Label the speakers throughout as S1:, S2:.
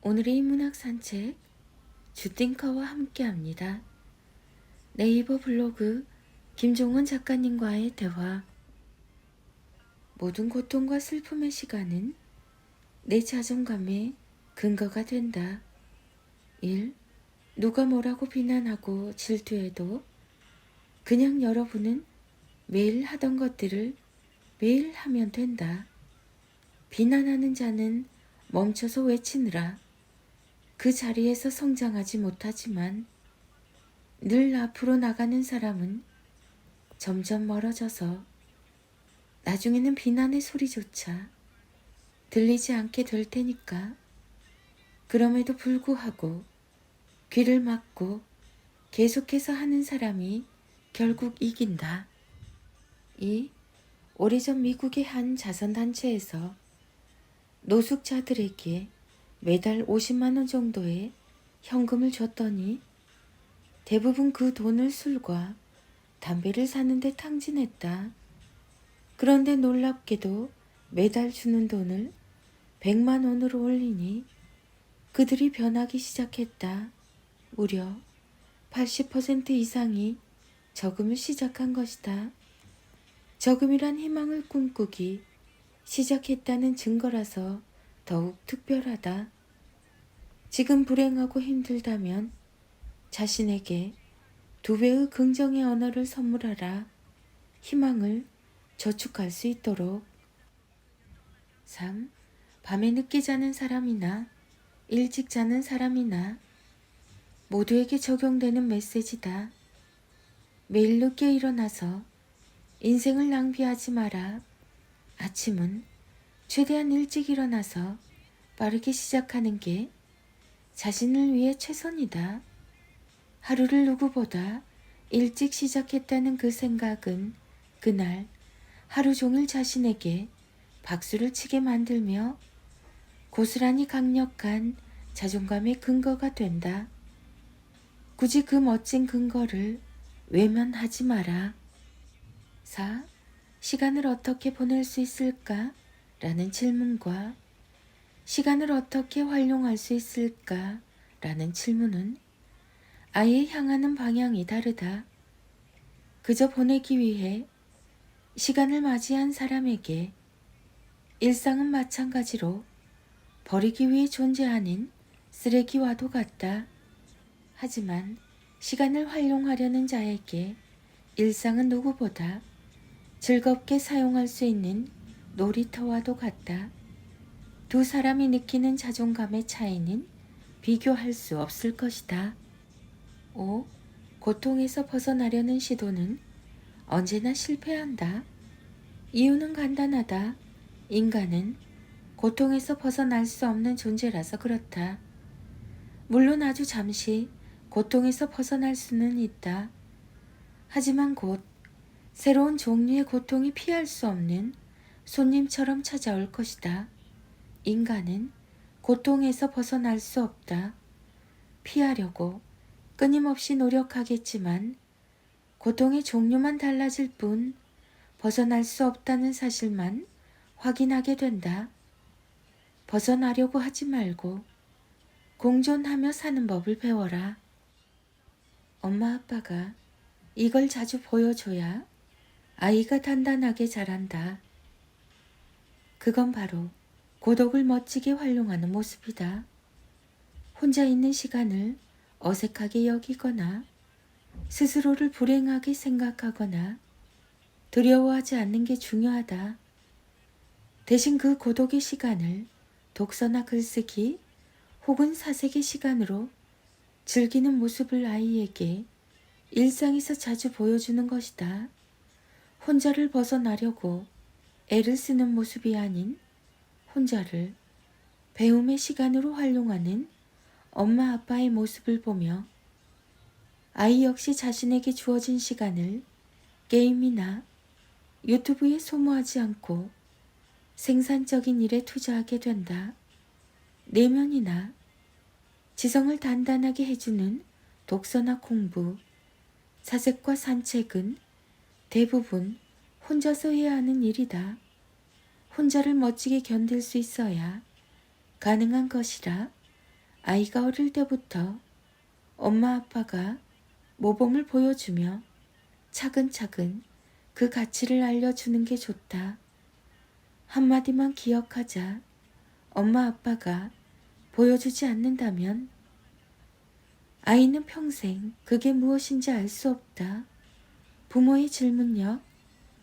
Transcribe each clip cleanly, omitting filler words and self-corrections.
S1: 오늘의 인문학 산책 주띵커와 함께합니다. 네이버 블로그 김종원 작가님과의 대화. 모든 고통과 슬픔의 시간은 내 자존감의 근거가 된다. 1. 누가 뭐라고 비난하고 질투해도 그냥 여러분은 매일 하던 것들을 매일 하면 된다. 비난하는 자는 멈춰서 외치느라 그 자리에서 성장하지 못하지만 늘 앞으로 나가는 사람은 점점 멀어져서 나중에는 비난의 소리조차 들리지 않게 될 테니까. 그럼에도 불구하고 귀를 막고 계속해서 하는 사람이 결국 이긴다. 2. 오래전 미국의 한 자선단체에서 노숙자들에게 매달 50만 원 정도의 현금을 줬더니 대부분 그 돈을 술과 담배를 사는 데 탕진했다. 그런데 놀랍게도 매달 주는 돈을 100만 원으로 올리니 그들이 변하기 시작했다. 무려 80% 이상이 저금을 시작한 것이다. 저금이란 희망을 꿈꾸기 시작했다는 증거라서 더욱 특별하다. 지금 불행하고 힘들다면 자신에게 2배의 긍정의 언어를 선물하라. 희망을 저축할 수 있도록. 3. 밤에 늦게 자는 사람이나 일찍 자는 사람이나 모두에게 적용되는 메시지다. 매일 늦게 일어나서 인생을 낭비하지 마라. 아침은 최대한 일찍 일어나서 빠르게 시작하는 게 자신을 위해 최선이다. 하루를 누구보다 일찍 시작했다는 그 생각은 그날 하루 종일 자신에게 박수를 치게 만들며 고스란히 강력한 자존감의 근거가 된다. 굳이 그 멋진 근거를 외면하지 마라. 4. 시간을 어떻게 보낼 수 있을까? 라는 질문과 시간을 어떻게 활용할 수 있을까? 라는 질문은 아예 향하는 방향이 다르다. 그저 보내기 위해 시간을 맞이한 사람에게 일상은 마찬가지로 버리기 위해 존재하는 쓰레기와도 같다. 하지만 시간을 활용하려는 자에게 일상은 누구보다 즐겁게 사용할 수 있는 놀이터와도 같다. 두 사람이 느끼는 자존감의 차이는 비교할 수 없을 것이다. 5. 고통에서 벗어나려는 시도는 언제나 실패한다. 이유는 간단하다. 인간은 고통에서 벗어날 수 없는 존재라서 그렇다. 물론 아주 잠시 고통에서 벗어날 수는 있다. 하지만 곧 새로운 종류의 고통이 피할 수 없는 손님처럼 찾아올 것이다. 인간은 고통에서 벗어날 수 없다. 피하려고 끊임없이 노력하겠지만 고통의 종류만 달라질 뿐 벗어날 수 없다는 사실만 확인하게 된다. 벗어나려고 하지 말고 공존하며 사는 법을 배워라. 엄마 아빠가 이걸 자주 보여줘야 아이가 단단하게 자란다. 그건 바로 고독을 멋지게 활용하는 모습이다. 혼자 있는 시간을 어색하게 여기거나 스스로를 불행하게 생각하거나 두려워하지 않는 게 중요하다. 대신 그 고독의 시간을 독서나 글쓰기 혹은 사색의 시간으로 즐기는 모습을 아이에게 일상에서 자주 보여주는 것이다. 혼자를 벗어나려고 애를 쓰는 모습이 아닌 혼자를 배움의 시간으로 활용하는 엄마 아빠의 모습을 보며 아이 역시 자신에게 주어진 시간을 게임이나 유튜브에 소모하지 않고 생산적인 일에 투자하게 된다. 내면이나 지성을 단단하게 해주는 독서나 공부, 사색과 산책은 대부분 혼자서 해야 하는 일이다. 혼자를 멋지게 견딜 수 있어야 가능한 것이라 아이가 어릴 때부터 엄마 아빠가 모범을 보여주며 차근차근 그 가치를 알려주는 게 좋다. 한마디만 기억하자. 엄마 아빠가 보여주지 않는다면 아이는 평생 그게 무엇인지 알 수 없다. 부모의 질문력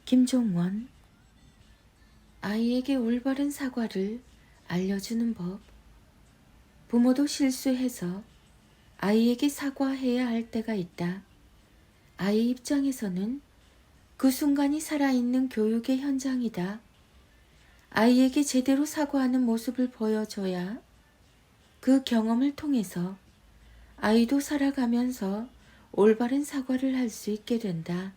S1: 김종원. 아이에게 올바른 사과를 알려주는 법. 부모도 실수해서 아이에게 사과해야 할 때가 있다. 아이 입장에서는 그 순간이 살아있는 교육의 현장이다. 아이에게 제대로 사과하는 모습을 보여줘야 그 경험을 통해서 아이도 살아가면서 올바른 사과를 할 수 있게 된다.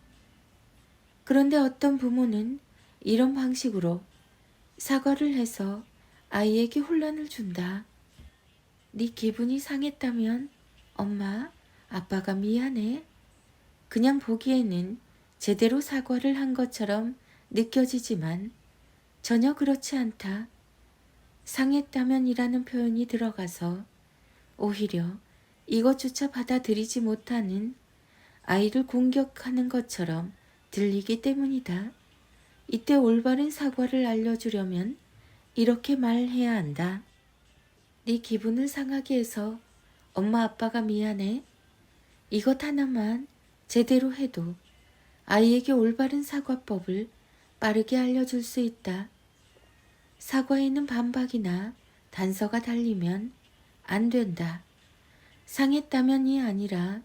S1: 그런데 어떤 부모는 이런 방식으로 사과를 해서 아이에게 혼란을 준다. 네 기분이 상했다면 엄마, 아빠가 미안해. 그냥 보기에는 제대로 사과를 한 것처럼 느껴지지만 전혀 그렇지 않다. 상했다면이라는 표현이 들어가서 오히려 이것조차 받아들이지 못하는 아이를 공격하는 것처럼 들리기 때문이다. 이때 올바른 사과를 알려주려면 이렇게 말해야 한다. 네 기분을 상하게 해서 엄마 아빠가 미안해. 이것 하나만 제대로 해도 아이에게 올바른 사과법을 빠르게 알려줄 수 있다. 사과에는 반박이나 단서가 달리면 안 된다. 상했다면이 아니라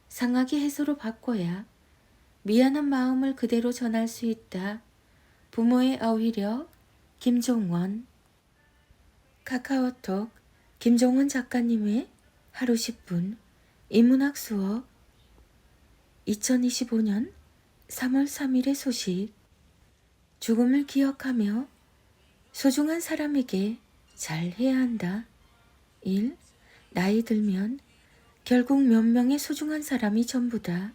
S1: 상하게 해서로 바꿔야 미안한 마음을 그대로 전할 수 있다. 부모의 어휘력 김종원. 카카오톡 김종원 작가님의 하루 10분 인문학 수업 2025년 3월 3일의 소식. 죽음을 기억하며 소중한 사람에게 잘해야 한다. 1. 나이 들면 결국 몇 명의 소중한 사람이 전부다.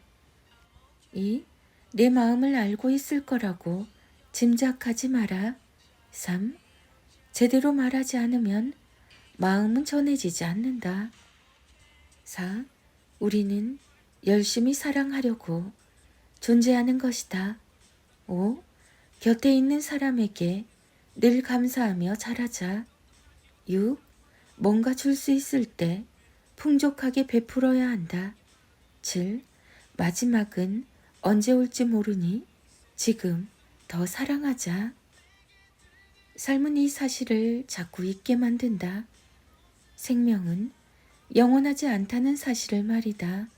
S1: 2. 내 마음을 알고 있을 거라고 짐작하지 마라. 3. 제대로 말하지 않으면 마음은 전해지지 않는다. 4. 우리는 열심히 사랑하려고 존재하는 것이다. 5. 곁에 있는 사람에게 늘 감사하며 잘하자. 6. 뭔가 줄 수 있을 때 풍족하게 베풀어야 한다. 7. 마지막은 언제 올지 모르니 지금 더 사랑하자. 삶은 이 사실을 자꾸 잊게 만든다. 생명은 영원하지 않다는 사실을 말이다.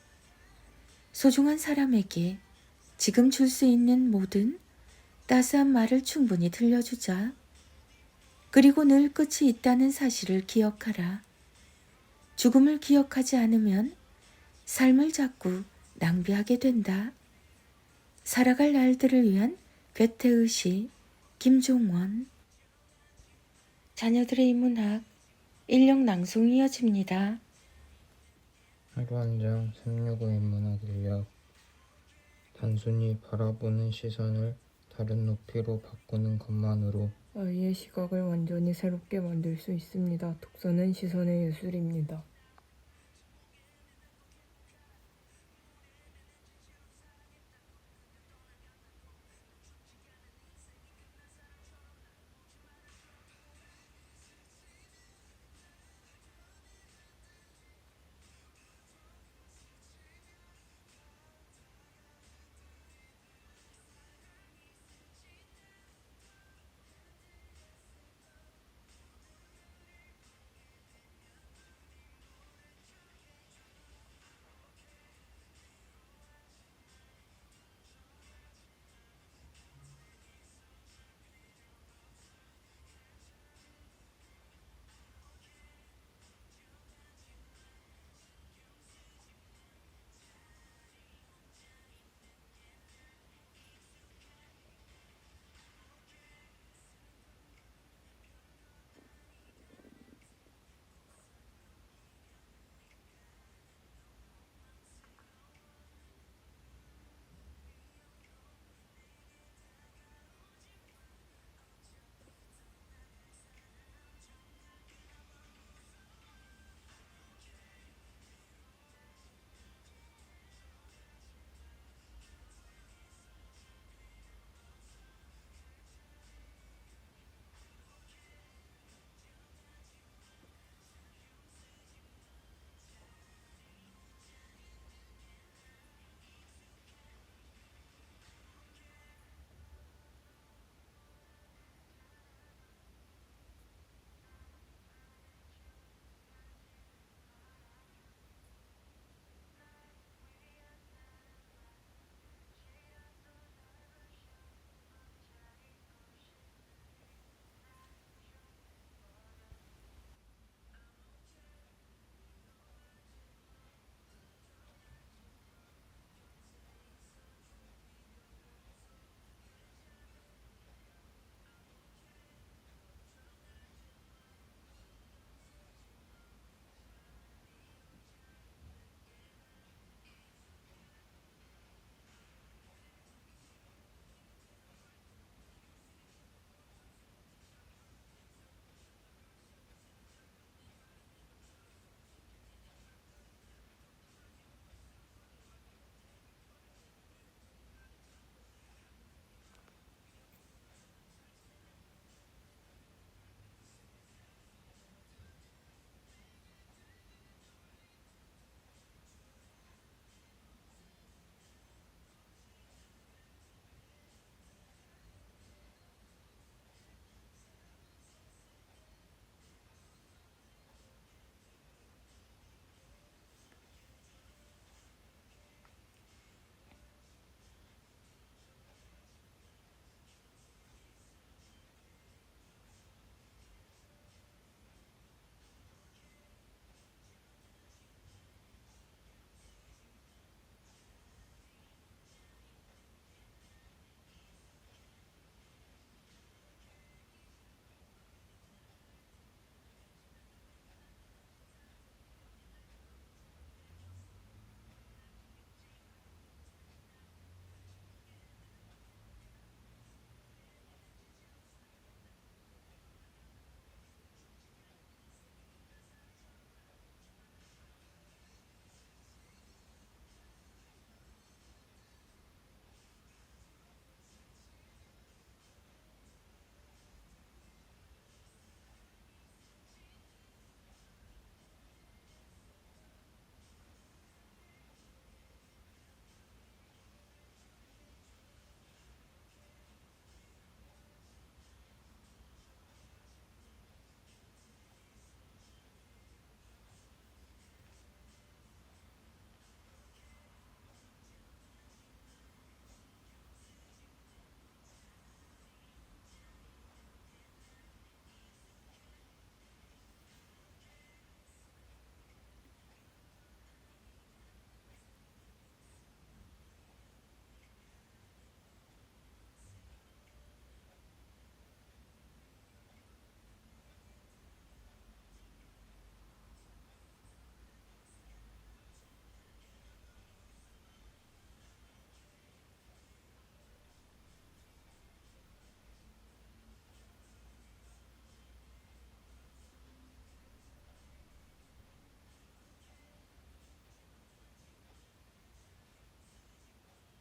S1: 소중한 사람에게 지금 줄 수 있는 모든 따스한 말을 충분히 들려주자. 그리고 늘 끝이 있다는 사실을 기억하라. 죽음을 기억하지 않으면 삶을 자꾸 낭비하게 된다. 살아갈 날들을 위한 괴테의식 김종원. 자녀들의 인문학 인력 낭송 이어집니다.
S2: 하루 한 장 365 인문학 인력. 단순히 바라보는 시선을 다른 높이로 바꾸는 것만으로
S3: 아이의 시각을 완전히 새롭게 만들 수 있습니다. 독서는 시선의 예술입니다.